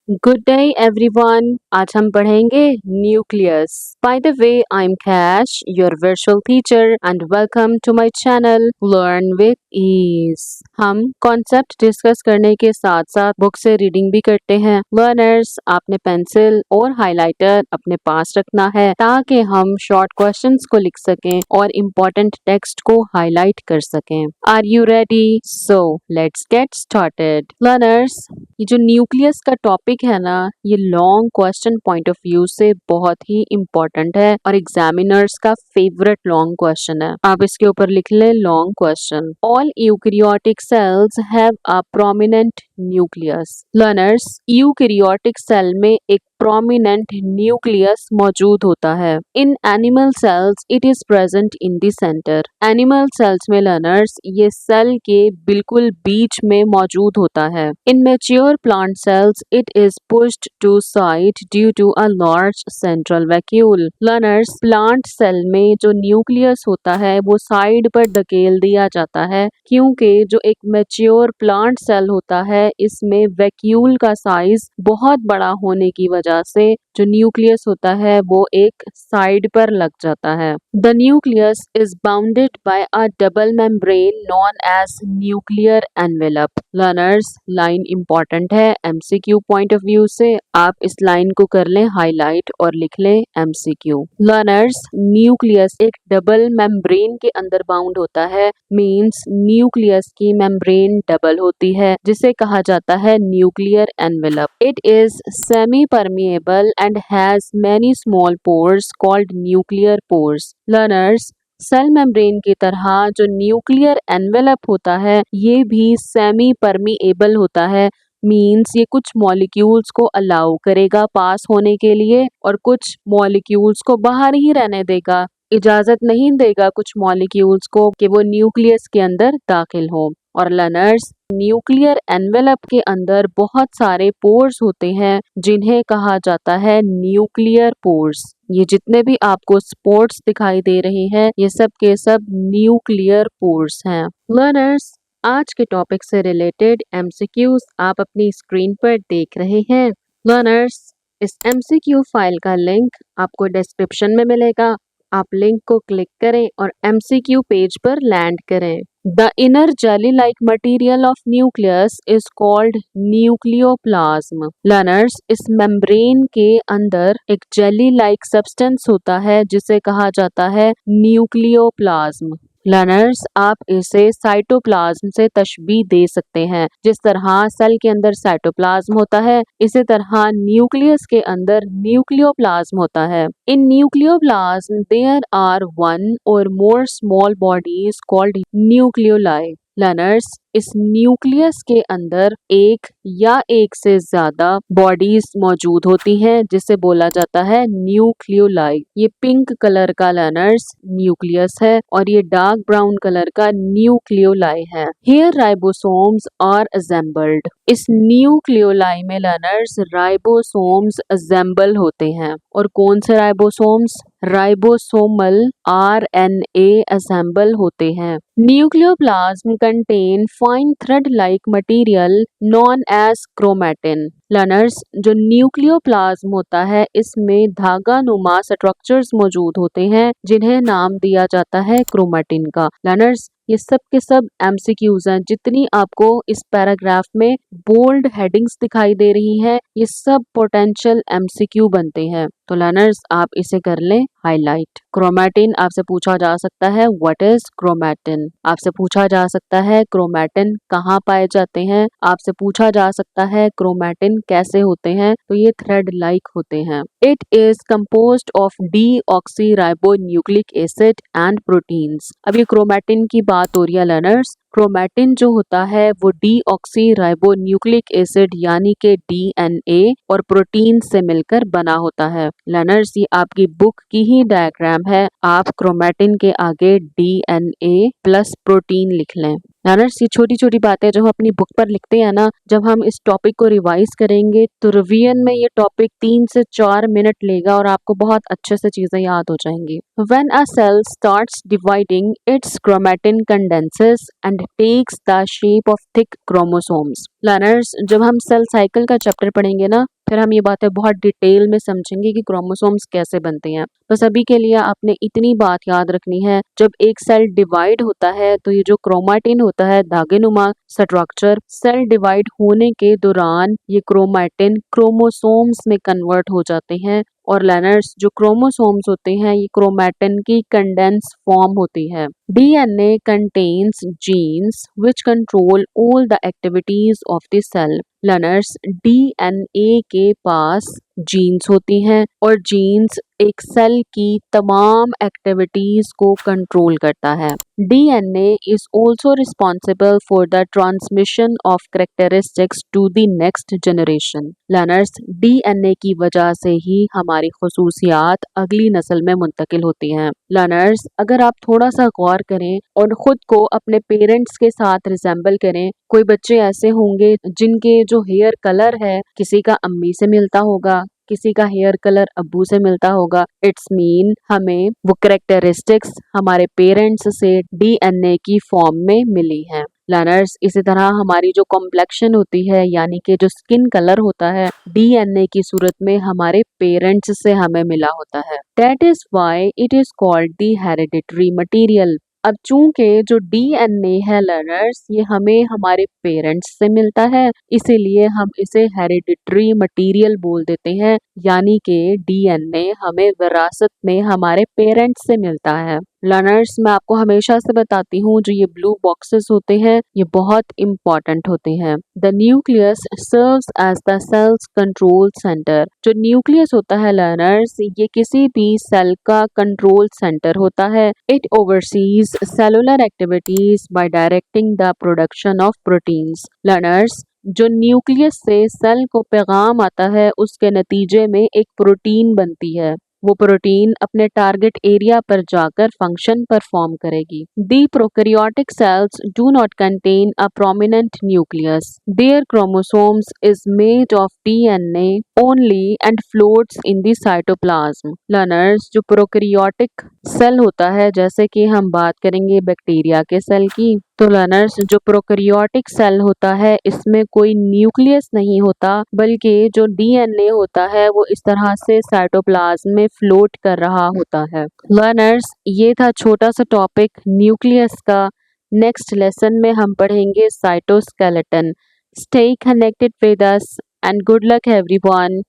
Good day everyone. आज हम पढ़ेंगे nucleus. By the way, I am Kash, your virtual teacher, and welcome to my channel learn with ease. हम concept discuss करने के साथ साथ बुक से रीडिंग भी करते हैं। लर्नर्स, आपने पेंसिल और हाइलाइटर अपने पास रखना है ताकि हम शॉर्ट क्वेश्चंस को लिख सकें और इम्पोर्टेंट टेक्स्ट को हाईलाइट कर सकें। Are you ready? So let's get started. Learners, ये जो न्यूक्लियस का टॉपिक है ना, ये long question point of view से बहुत ही इम्पोर्टेंट है और एग्जामिनर्स का फेवरेट लॉन्ग क्वेश्चन है। आप इसके ऊपर लिख लें long question. All eukaryotic cells have a prominent nucleus. Learners, eukaryotic cell में एक प्रोमिनेंट न्यूक्लियस मौजूद होता है। In animal cells it is present in the centre. Animal cells में लर्नर्स ये सेल के बिल्कुल बीच में मौजूद होता है। In mature plant cells it is pushed to side due to a large central vacuole. Learners, plant cell में जो न्यूक्लियस होता है वो साइड पर धकेल दिया जाता है क्योंकि जो एक मैच्योर प्लांट सेल होता है इसमें वैक्यूल का साइज बहुत बड़ा होने की वजह से जो न्यूक्लियस होता है वो एक साइड पर लग जाता है। The nucleus is bounded by a double membrane known as nuclear envelope. Learners, line important है एमसीक्यू पॉइंट ऑफ व्यू से। आप इस लाइन को कर लें हाईलाइट और लिख लें एमसीक्यू। लर्नर्स, न्यूक्लियस एक डबल मेम्ब्रेन के अंदर बाउंड होता है, मींस न्यूक्लियस की मेम्ब्रेन डबल होती है जिसे कहा जाता है nuclear envelope. It is semi permeable and has many small pores called nuclear pores. Learners, cell membrane की तरह जो न्यूक्लियर एनवेलप होता है ये भी सेमी परमिएबल होता है, मींस ये कुछ मॉलिक्यूल्स को अलाउ करेगा पास होने के लिए और कुछ मॉलिक्यूल्स को बाहर ही रहने देगा। इजाजत नहीं देगा कुछ मॉलिक्यूल्स को कि वो न्यूक्लियस के अंदर दाखिल हो। और लर्नर्स, न्यूक्लियर एनवेलप के अंदर बहुत सारे पोर्स होते हैं जिन्हें कहा जाता है न्यूक्लियर पोर्स। ये जितने भी आपको स्पोर्ट्स दिखाई दे रहे हैं ये सब के सब न्यूक्लियर पोर्स हैं। लर्नर्स, आज के टॉपिक से रिलेटेड एमसीक्यूज आप अपनी स्क्रीन पर देख रहे हैं। लर्नर्स, इस एमसीक्यू फाइल का लिंक आपको डिस्क्रिप्शन में मिलेगा। आप लिंक को क्लिक करें और एमसीक्यू पेज पर लैंड करें। The inner jelly-like material of nucleus is called nucleoplasm. Learners, इस मेम्ब्रेन के अंदर एक जेली-like सब्सटेंस होता है जिसे कहा जाता है न्यूक्लियोप्लाज्म। लर्नर्स, आप इसे साइटोप्लाज्म से तशबीह दे सकते हैं। जिस तरह सेल के अंदर साइटोप्लाज्म होता है इसी तरह न्यूक्लियस के अंदर न्यूक्लियोप्लाज्म होता है। In nucleoplasm there are one और more small bodies called nucleoli. Learners, इस न्यूक्लियस के अंदर एक या एक से ज्यादा बॉडीज मौजूद होती हैं जिसे बोला जाता है न्यूक्लियोलाई। ये पिंक कलर का लर्नर्स न्यूक्लियस है और ये डार्क ब्राउन कलर का न्यूक्लियोलाई है। Here ribosomes are assembled. इस न्यूक्लियोलाई में लर्नर्स राइबोसोम्स असेंबल होते हैं। और कौन से राइबोसोम्स? राइबोसोमल आरएनए असेंबल होते हैं। Nucleoplasm contain fine thread like material known as chromatin. Learners, जो न्यूक्लियोप्लाज्म होता है इसमें धागा नुमा स्ट्रक्चर्स मौजूद होते हैं जिन्हें नाम दिया जाता है क्रोमैटिन का। लर्नर्स, ये सब के सब एमसीक्यूज हैं। जितनी आपको इस पैराग्राफ में बोल्ड हेडिंग्स दिखाई दे रही है ये सब पोटेंशियल एमसीक्यू बनते हैं। तो लर्नर्स, आप इसे कर लें हाईलाइट। क्रोमैटिन आपसे पूछा जा सकता है व्हाट इज क्रोमैटिन। आपसे पूछा जा सकता है क्रोमैटिन कहाँ पाए जाते हैं। आपसे पूछा जा सकता है क्रोमैटिन कैसे होते हैं। तो ये थ्रेड लाइक होते हैं। It is composed of deoxyribonucleic acid and proteins. अब ये क्रोमैटिन की बात हो रही है लर्नर्स। क्रोमैटिन जो होता है वो डीऑक्सीराइबोन्यूक्लिक एसिड यानी के डीएनए और प्रोटीन से मिलकर बना होता है। लर्नर्स, ये आपकी बुक की ही डायग्राम है। आप क्रोमैटिन के आगे डीएनए प्लस प्रोटीन लिख लें। लर्नर्स, ये छोटी छोटी बातें जो हम अपनी बुक पर लिखते हैं ना, जब हम इस टॉपिक को रिवाइज करेंगे तो रिवीजन में ये टॉपिक 3 से 4 मिनट लेगा और आपको बहुत अच्छे से चीजें याद हो जाएंगी। When a cell starts dividing, its chromatin condenses and and takes the shape of thick chromosomes. Learners, जब हम सेल साइकिल का चैप्टर पढ़ेंगे ना, फिर हम ये बातें बहुत डिटेल में समझेंगे कि क्रोमोसोम्स कैसे बनते हैं। बस अभी के लिए आपने इतनी बात याद रखनी है, जब एक सेल डिवाइड होता है तो ये जो क्रोमैटिन होता है, धागेनुमा स्ट्रक्चर, सेल डिवाइड होने के दौरान ये क्रोमैटिन क्रोमोसोम्स में कन्वर्ट हो जाते हैं। और लर्नर्स, जो क्रोमोसोम्स होते हैं ये क्रोमैटिन की कंडेंस फॉर्म होती है। DNA contains genes which control all the activities of the cell. Learners, DNA के पास जीन्स होती हैं और जीन्स एक सेल की तमाम एक्टिविटीज को कंट्रोल करता है। DNA is also responsible for the transmission of characteristics to the next generation. Learners, DNA की वजह से ही हमारी खुसूसियात अगली नस्ल में मुंतकिल होती हैं। लर्नर्स, अगर आप थोड़ा सा गौर करें और खुद को अपने पेरेंट्स के साथ रिजेंबल करें, कोई बच्चे ऐसे होंगे जिनके जो हेयर कलर है किसी का अम्मी से मिलता होगा, किसी का हेयर कलर अब्बू से मिलता होगा। इट्स मीन हमें वो कैरेक्टरिस्टिक्स हमारे पेरेंट्स से डीएनए की फॉर्म में मिली हैं। लर्नर्स, इसी तरह हमारी जो कॉम्प्लेक्शन होती है यानी कि जो स्किन कलर होता है, डीएनए की सूरत में हमारे पेरेंट्स से हमें मिला होता है। That is why it is called the hereditary material. अब चूंकि जो डीएनए है लर्नर्स, ये हमें हमारे पेरेंट्स से मिलता है, इसीलिए हम इसे हेरिडिटरी मटेरियल बोल देते हैं, यानी कि डीएनए हमें विरासत में हमारे पेरेंट्स से मिलता है। लर्नर्स, मैं आपको हमेशा से बताती हूँ जो ये ब्लू बॉक्सेस होते हैं ये बहुत इंपॉर्टेंट होते हैं। The nucleus serves as the cell's control centre. जो न्यूक्लियस होता है लर्नर्स, ये किसी भी सेल का कंट्रोल सेंटर होता है। It overseas cellular activities bye directing the production of proteins. Learners, जो न्यूक्लियस से सेल को पैगाम आता है उसके नतीजे में एक प्रोटीन बनती है। वो प्रोटीन अपने टारगेट एरिया पर जाकर फंक्शन परफॉर्म करेगी। The prokaryotic cells do not contain a prominent nucleus. There chromosomes is made of DNA only and floats in the cytoplasm. Learners, जो प्रोकैरियोटिक सेल होता है, जैसे कि हम बात करेंगे बैक्टीरिया के सेल की, तो लर्नर्स, जो प्रोकैरियोटिक सेल होता है इसमें कोई न्यूक्लियस नहीं होता, बल्कि जो डीएनए होता है वो इस तरह से साइटोप्लाज्म में फ्लोट कर रहा होता है। लर्नर्स, ये था छोटा सा टॉपिक न्यूक्लियस का। नेक्स्ट लेसन में हम पढ़ेंगे cytoskeleton. Stay connected with us and good luck everyone.